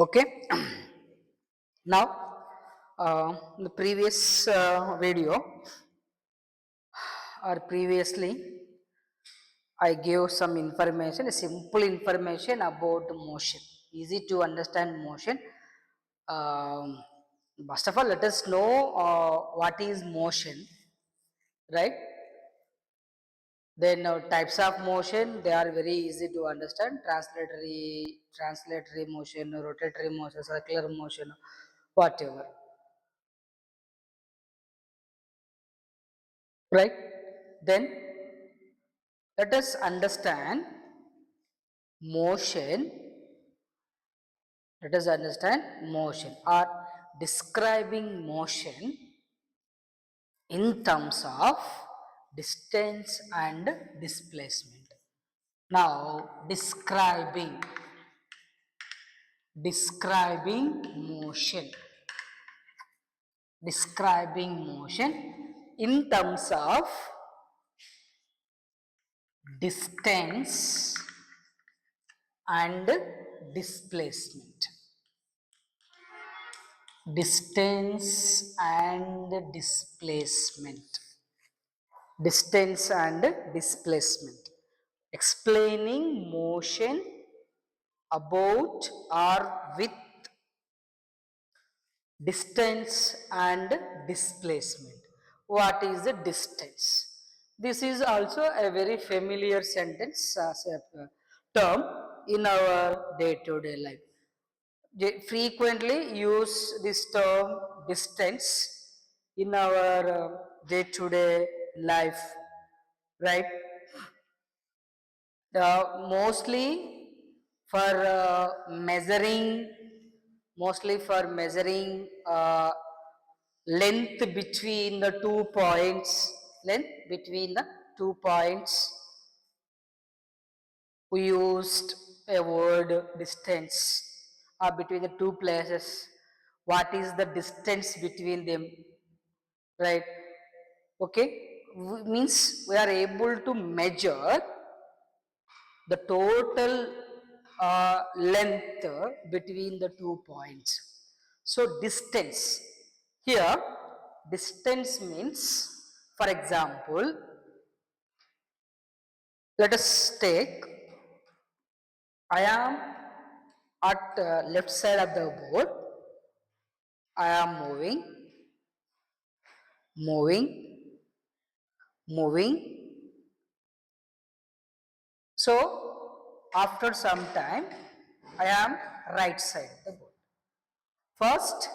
Okay. Now, in the previous video or previously, I gave some information, a simple information about motion. Easy to understand motion. Um, First of all, let us know what is motion, right? Then types of motion, they are very easy to understand. Translatory motion, rotatory motion, circular motion, whatever. Right? Then let us understand motion. Let us understand motion or describing motion in terms of distance and displacement. Now, describing motion, describing motion in terms of distance and displacement. Distance and displacement. Distance and displacement. Explaining motion about or with distance and displacement. What is the distance? This is also a very familiar sentence as a term in our day-to-day life. Frequently use this term distance in our day-to-day life, right? Mostly for measuring, mostly for measuring length between the 2 points, length between the 2 points. We used a word distance, or between the two places. What is the distance between them, right? Okay, means we are able to measure the total length between the 2 points. So distance, here distance means, for example, let us take, I am at left side of the board, I am moving, moving. So after some time, I am right side of the board. First,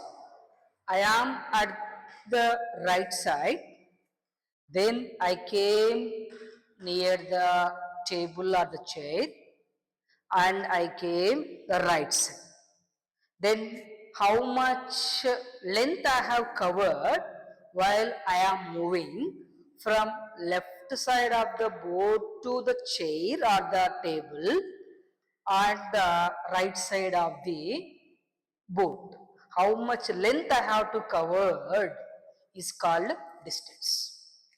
I am at the right side, then I came near the table or the chair, and I came the right side. Then how much length I have covered while I am moving from left side of the board to the chair or the table and the right side of the board. How much length I have to cover is called distance.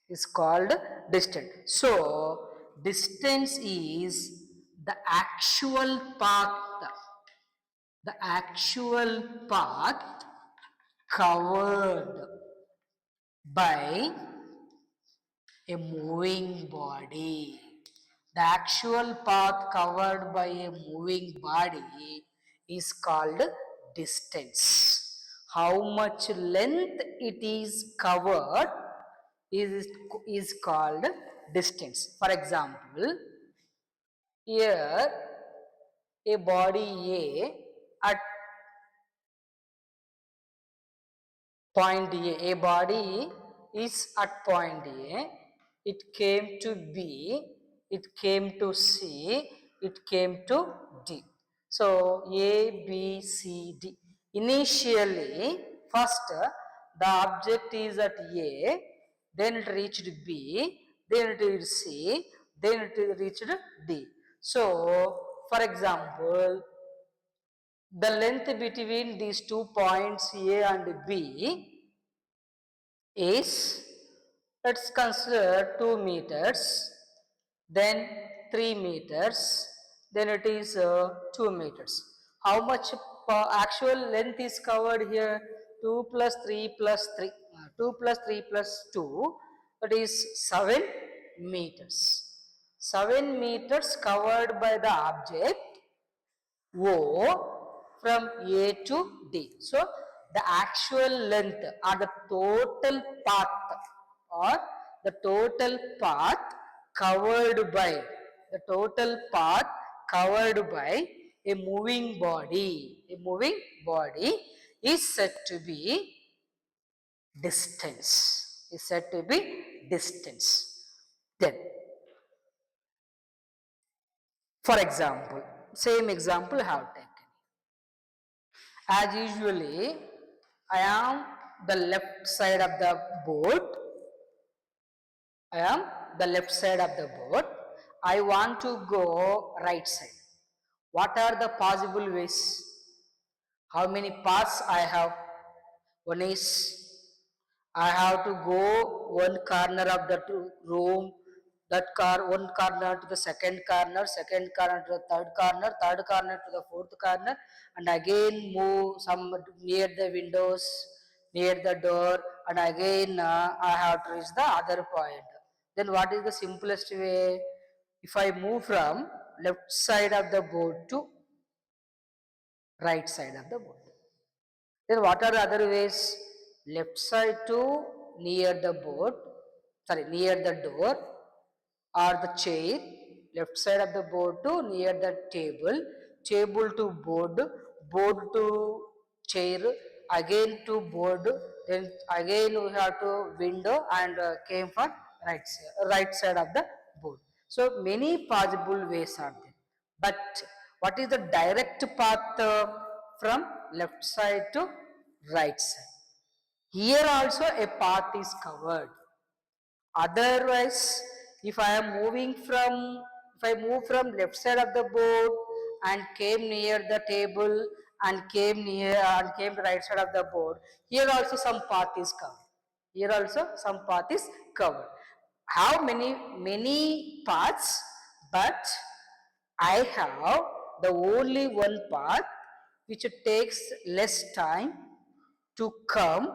Is called distance. So distance is the actual path, the actual path covered by a moving body. The actual path covered by a moving body is called distance. How much length it is covered is called distance. For example, here a body A at point A body is at point A, it came to B, it came to C, it came to D. So A, B, C, D. Initially, first the object is at A, then it reached B, then it reached C, then it reached D. So, for example, the length between these 2 points A and B is, let's consider 2 meters, then 3 meters, then it is 2 meters. How much actual length is covered here 2 plus 3 plus 3, 2 plus 3 plus 2, that is 7 meters. 7 meters covered by the object O from A to D. So the actual length or the total path or the total path covered by the total path covered by a moving body is said to be distance. Is said to be distance. Then, for example, same example I have taken. As usually, I am the left side of the board. I am the left side of the board. I want to go right side. What are the possible ways? How many paths I have? One is I have to go one corner of the room, one corner to the second corner to the third corner to the fourth corner, and again move some near the windows, near the door, and again I have to reach the other point. Then what is the simplest way? If I move from left side of the board to right side of the board. Then what are the other ways? Left side to near the board, near the door or the chair, left side of the board to near the table, table to board, board to chair, again to board, then again we have to window and came for right side of the board. So many possible ways are there. But what is the direct path from left side to right side? Here also a path is covered. Otherwise, if I am moving from, if I move from left side of the board and came near the table and came to right side of the board, here also some path is covered. Here also some path is covered. How many paths? But I have the only one path which takes less time to come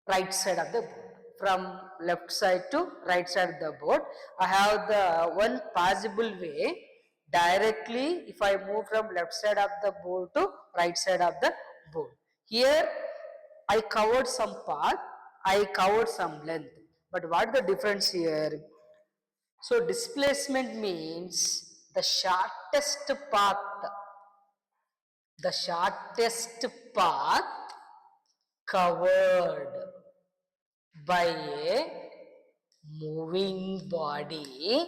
right side of the board. From left side to right side of the board, I have the one possible way directly if I move from left side of the board to right side of the board. Here I covered some path, I covered some length. But what is the difference here? So displacement means the shortest path covered by a moving body,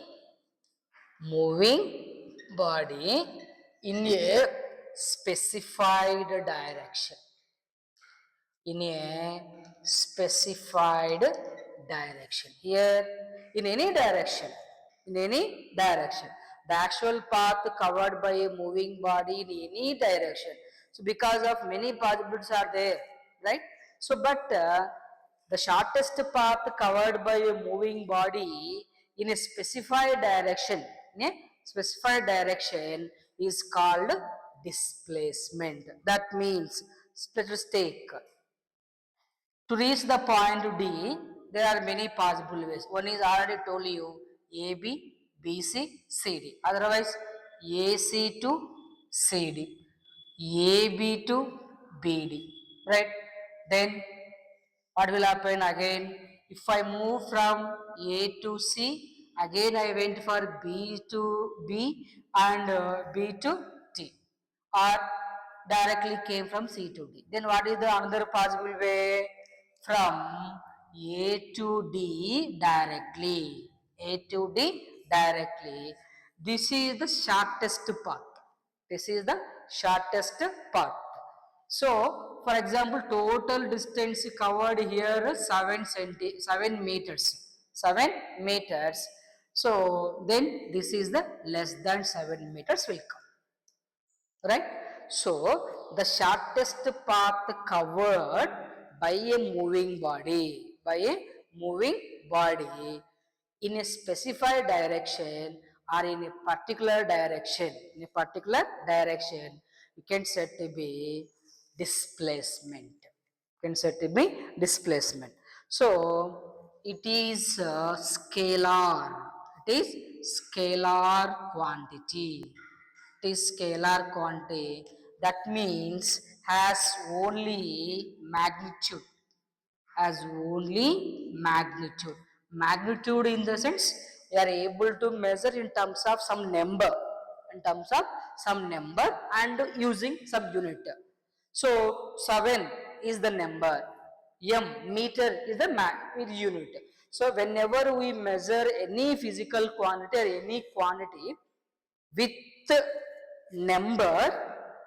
moving body in a specified direction. In a specified direction. Here, in any direction, in any direction. The actual path covered by a moving body in any direction. So, because of many possibilities are there, right? So, but the shortest path covered by a moving body in a specified direction, is called displacement. That means, let us take to reach the point D, there are many possible ways. One is already told you AB, BC, CD. Otherwise, AC to CD, AB to BD. Right? Then what will happen again? If I move from A to C, again I went for B to B and B to T, or directly came from C to D. Then what is the another possible way? From A to D directly. A to D directly. This is the shortest path. This is the shortest path. So, for example, total distance covered here 7 meters. 7 meters. So, then this is the less than 7 meters will come. Right? So, the shortest path covered by a moving body in a specified direction or in a particular direction, we can say to be displacement. Can say to be displacement. So it is scalar. It is scalar quantity. It is scalar quantity. That means has only magnitude. Has only magnitude. Magnitude in the sense we are able to measure in terms of some number. In terms of some number and using some unit. So 7 is the number. Meter is the unit. So whenever we measure any physical quantity or any quantity with number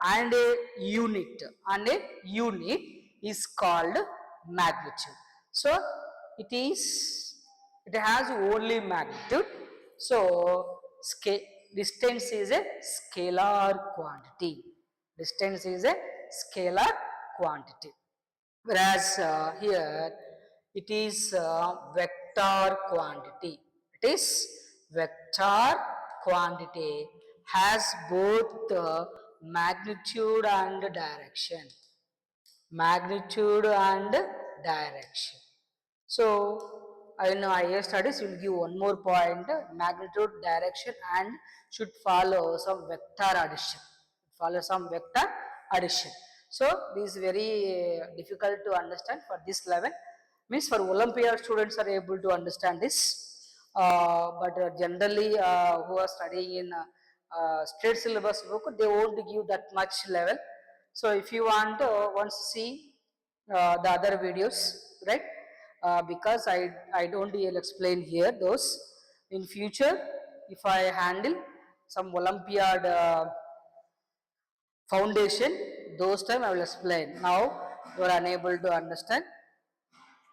and a unit is called magnitude. So it is, it has only magnitude. So scale, distance is a scalar quantity. Distance is a scalar quantity. Whereas here it is vector quantity. It is vector quantity, has both magnitude and direction. Magnitude and direction. So, in higher studies, will give one more point: magnitude, direction, and should follow some vector addition. Follow some vector addition. So, this is very difficult to understand for this level. Means for Olympiad students are able to understand this, but generally who are studying in state syllabus book, they won't give that much level. So, if you want to once see the other videos, right? Because I don't really explain here those. In future, if I handle some Olympiad foundation, those time I will explain. Now you are unable to understand.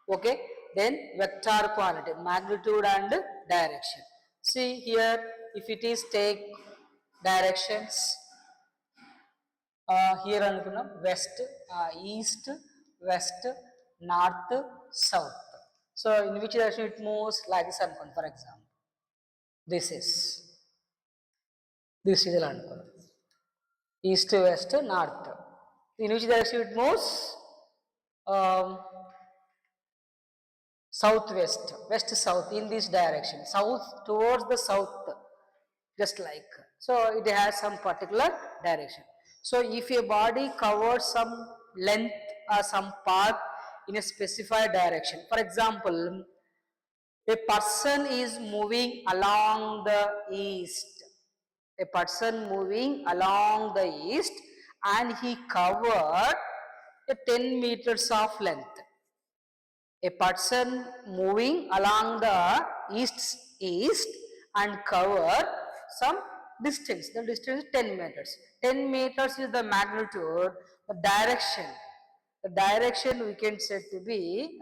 Okay, then vector quantity, magnitude and direction. See here, if it is take directions, here అనుకున్నాం west, east, west, north, south. So in which direction it moves, like this అనుకోండి. For example, this is ఇలా అనుకున్నాం, east, west, north. In which direction it moves, um, southwest, west, south, in this direction, south, towards the south, just like. So it has some particular direction. So if a body covers some length or some path in a specified direction, for example, a person is moving along the east, a person moving along the east, and he covered a 10 meters of length. A person moving along the east and cover some distance. The distance is 10 meters. 10 meters is the magnitude. The direction, the direction we can say to be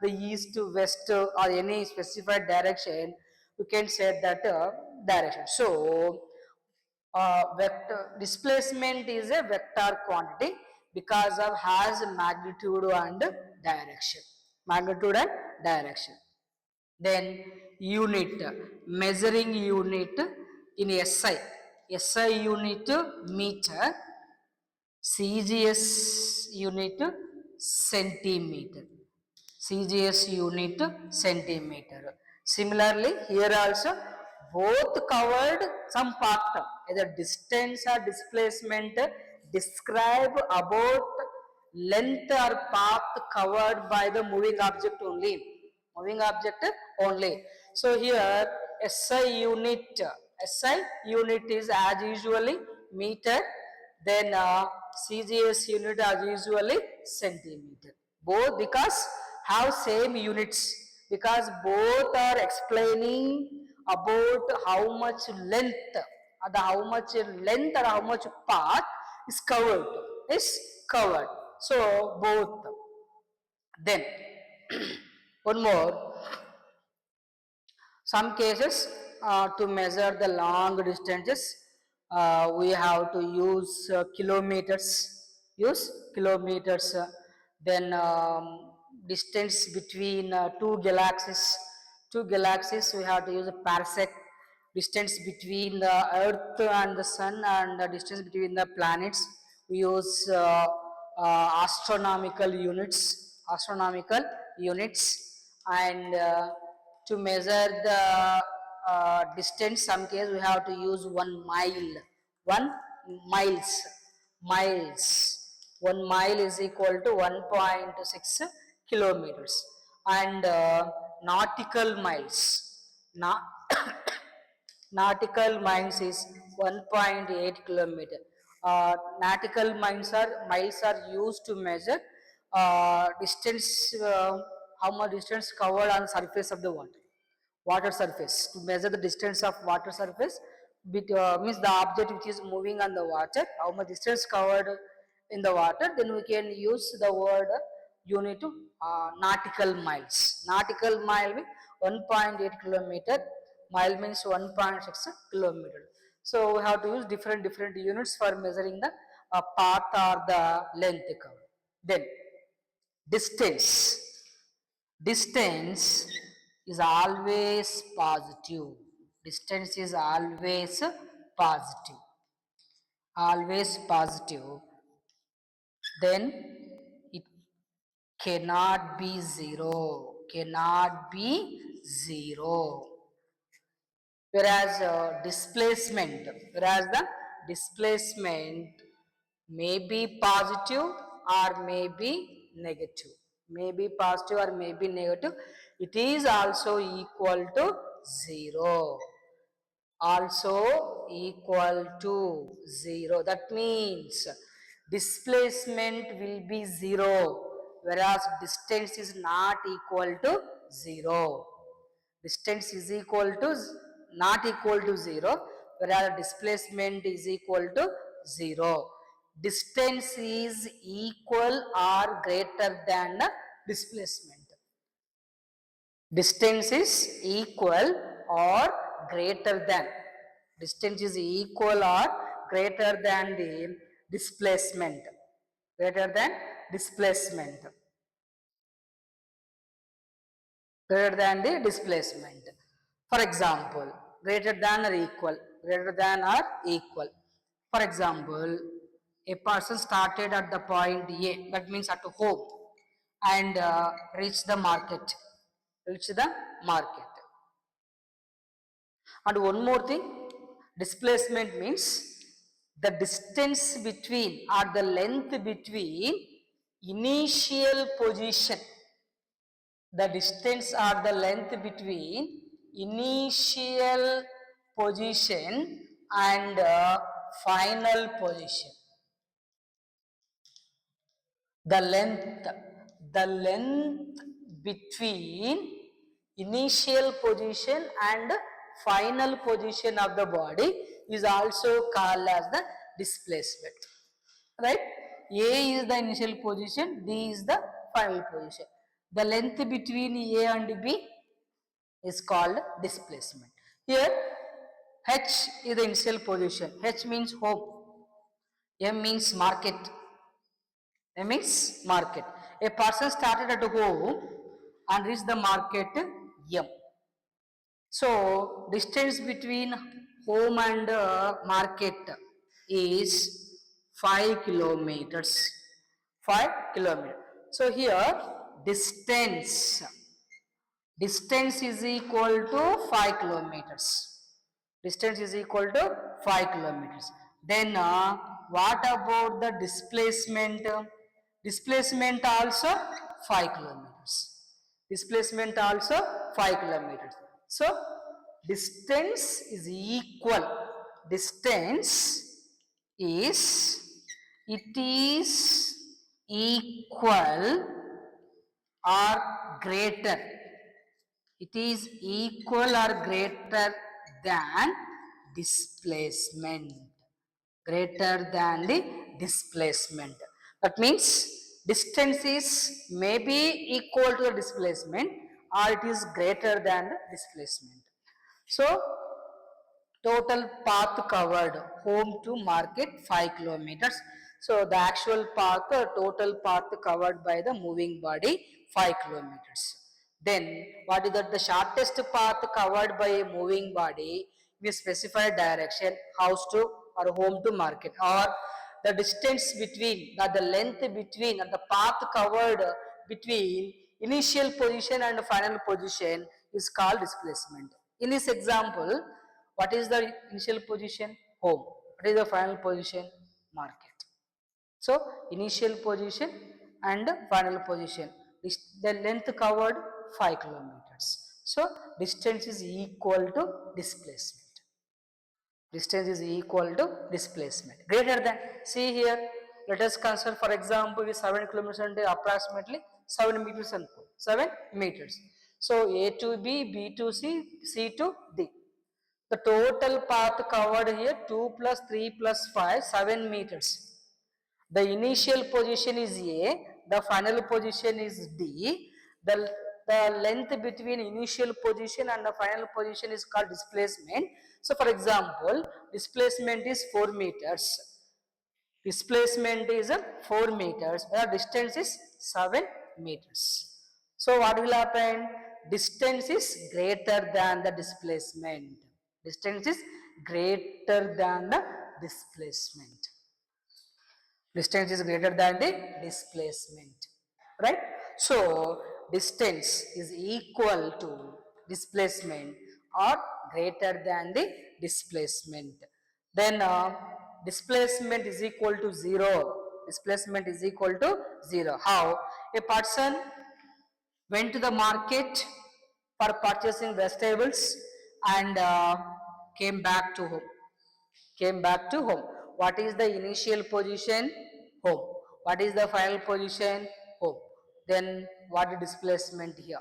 the east to west or any specified direction, we can say that direction. So vector displacement is a vector quantity because of has magnitude and direction. Magnitude and direction. Then unit, measuring unit in SI. SI unit meter, CGS unit centimeter. CGS unit centimeter. Similarly, here also both covered some part, either distance or displacement describe about length or path covered by the moving object only. Moving object only. So here SI unit is as usually meter, then CGS unit as usually centimeter. Both because have same units, because both are explaining about how much length or how much path is covered. So both. Then one more, some cases to measure the long distances, we have to use kilometers. Use kilometers. Then distance between two galaxies. Two galaxies we have to use a parsec. distance between the earth and the sun and the distance between the planets. We use astronomical units, and to measure the distance, some case we have to use 1 mile. 1 miles. 1 mile is equal to 1.6 kilometers, and nautical miles. Na- nautical miles is 1.8 kilometer. Nautical miles are used to measure distance, how much distance covered on the surface of the water surface. To measure the distance of water surface, means the object which is moving on the water, how much distance covered in the water, then we can use the word unit to nautical miles. Nautical mile means 1.8 kilometer, mile means 1.6 kilometer. So we have to use different units for measuring the path or the length covered. Then distance. Distance is always positive. Distance is always positive. Always positive. Then it cannot be zero. Cannot be zero. Whereas the displacement may be positive or may be negative. May be positive or may be negative. It is also equal to zero. Also equal to zero. That means displacement will be zero, whereas distance is not equal to zero. Distance is equal to not equal to zero, whereas displacement is equal to zero. Distance is equal or greater than the displacement. Distance is equal or greater than. Distance is equal or greater than the displacement. Greater than displacement. Greater than the displacement. For example, greater than or equal. Greater than or equal. For example, a person started at the point A, that means at home, and reached the market. Reach the market. And one more thing, displacement means the distance between or the length between initial position. The distance or the length between initial position and final position. The length between initial position and final position of the body is also called as the displacement, right? A is the initial position, D is the final position. The length between A and B is called displacement. Here H is the initial position. H means home, M means market. M means market. A person started at home and reached the market M. So distance between home and market is 5 kilometers. 5 kilometers. So here distance is equal to 5 kilometers. Distance is equal to 5 kilometers. Then what about the displacement? Displacement also 5 kilometers. Displacement also 5 kilometers. So distance is equal. Distance is, it is equal or greater. It is equal or greater than displacement. Greater than the displacement. That means distance is maybe equal to the displacement or it is greater than the displacement. So total path covered home to market 5 kilometers. So the actual path, total path covered by the moving body 5 kilometers. Then what is that? The shortest path covered by a moving body we specify direction, house to or home to market, or the distance between, the length between, or the path covered between initial position and final position is called displacement. In this example, what is the initial position? Home. What is the final position? Market. So, initial position and final position. The length covered 5 kilometers. So, distance is equal to displacement. Distance is equal to displacement. Greater than, see here, let us consider for example, is 7 kilometers and approximately 7 meters and 7 meters. So, A to B, B to C, C to D. The total path covered here 2 plus 3 plus 5, 7 meters. The initial position is A, the final position is D. The length between initial position and the final position is called displacement. So, for example, displacement is 4 meters. Displacement is 4 meters, where distance is 7 meters. So, what will happen? Distance is greater than the displacement. Distance is greater than the displacement. Distance is greater than the displacement, right? So distance is equal to displacement or greater than the displacement. Then displacement is equal to 0. Displacement is equal to 0. How? A person went to the market for purchasing vegetables and came back to home. Came back to home. What is the initial position? Home. What is the final position? Home. Then what is displacement here?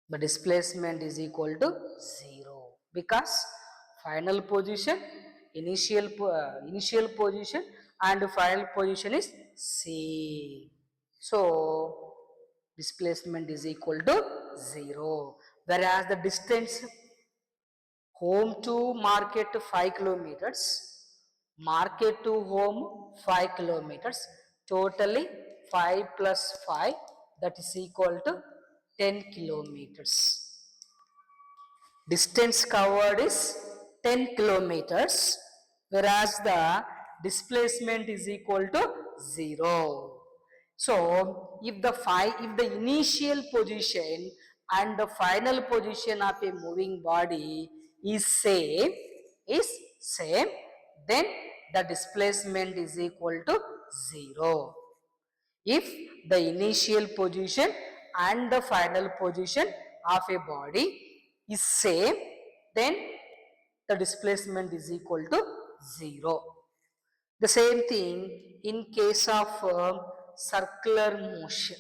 The displacement is equal to 0 because final position, initial position and final position is same. So displacement is equal to 0, whereas the distance home to market 5 kilometers, market to home 5 kilometers, totally 5 plus 5, that is equal to 10 kilometers. Distance covered is 10 kilometers, whereas the displacement is equal to 0. So if the initial position and the final position of a moving body is same, then the displacement is equal to 0. If the initial position and the final position of a body is same, then the displacement is equal to 0. The same thing in case of circular motion.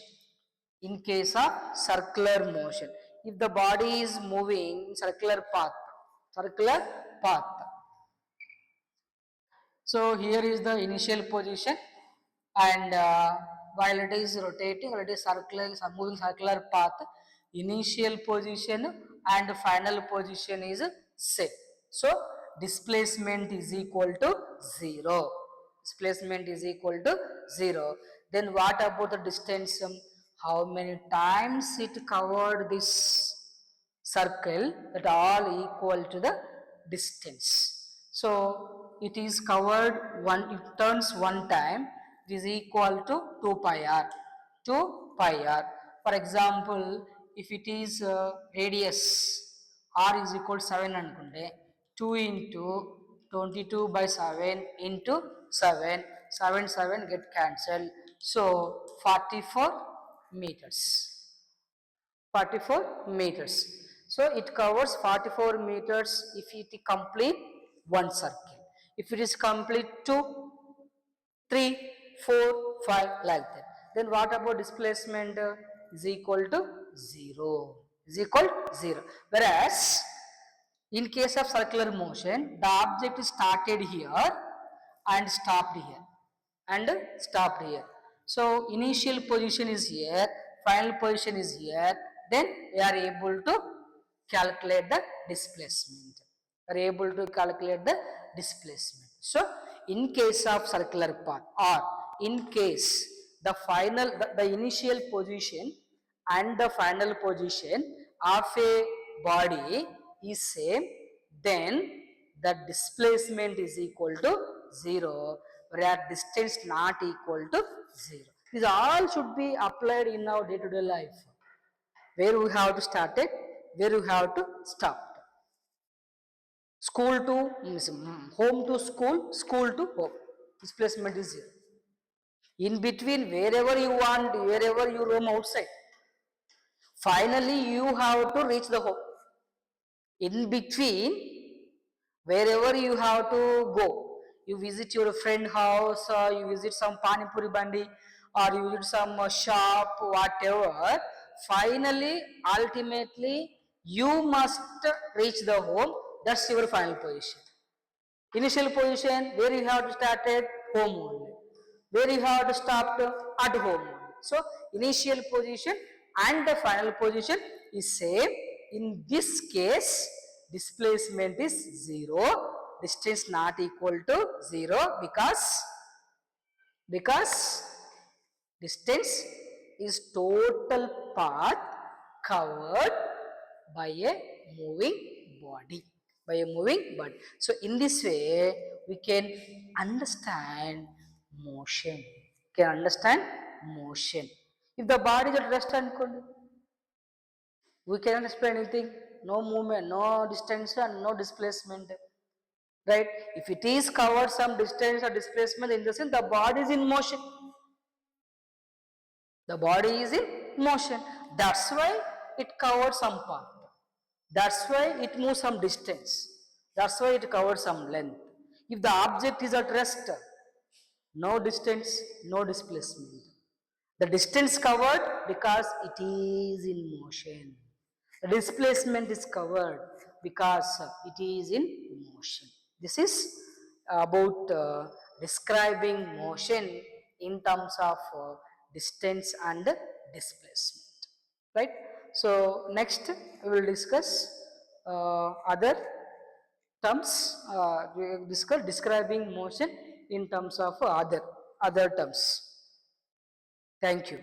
In case of circular motion, if the body is moving circular path. So here is the initial position, and while it is rotating, it is moving circular path. Initial position and final position is same. So displacement is equal to 0. Displacement is equal to 0. Then what about the distance? How many times it covered this circle, that all equal to the distance. So it is covered it turns one time, it is equal to 2 pi r. 2 pi r. For example, if it is radius r is equal to 7 anukunte, 2 into 22 by 7 into 7, 7 get cancelled. So 44 meters. 44 meters. So it covers 44 meters if it complete one circle. If it is complete 2, 3, 4, 5 like that. Then what about displacement? Is equal to 0. Is equal to 0. Whereas in case of circular motion, the object is started here and stopped here and stopped here. So initial position is here, final position is here, then we are able to calculate the displacement. We are able to calculate the displacement. So in case of circular path, or in case the initial position and the final position of a body is same, then the displacement is equal to 0, where distance not equal to 0. These all should be applied in our day-to-day life. Where we have to start it, where we have to stop. School to home to school, school to home. Displacement is 0. In between, wherever you want, wherever you roam outside, finally you have to reach the home. In between, wherever you have to go, you visit your friend house, or you visit some pani puri bandi, or you visit some shop, whatever, finally, ultimately, you must reach the home. That's your final position. Initial position, where you have to start at home only, where you have to stop at home only. So initial position and the final position is same. In this case, displacement is 0, distance not equal to 0, because distance is total path covered by a moving body. By a moving body. So in this way, we can understand motion. Can understand motion. If the body is at rest and we cannot explain anything. No movement, no distance, and no displacement. Right? If it is covered some distance or displacement, in the sense the body is in motion. The body is in motion. That's why it covers some part. That's why it moves some distance. That's why it covers some length. If the object is at rest, no distance, no displacement. The distance covered because it is in motion. The displacement is covered because it is in motion. This is about describing motion in terms of distance and displacement. Right? So, next we will discuss other terms, we will discuss describing motion in terms of other terms. Thank you.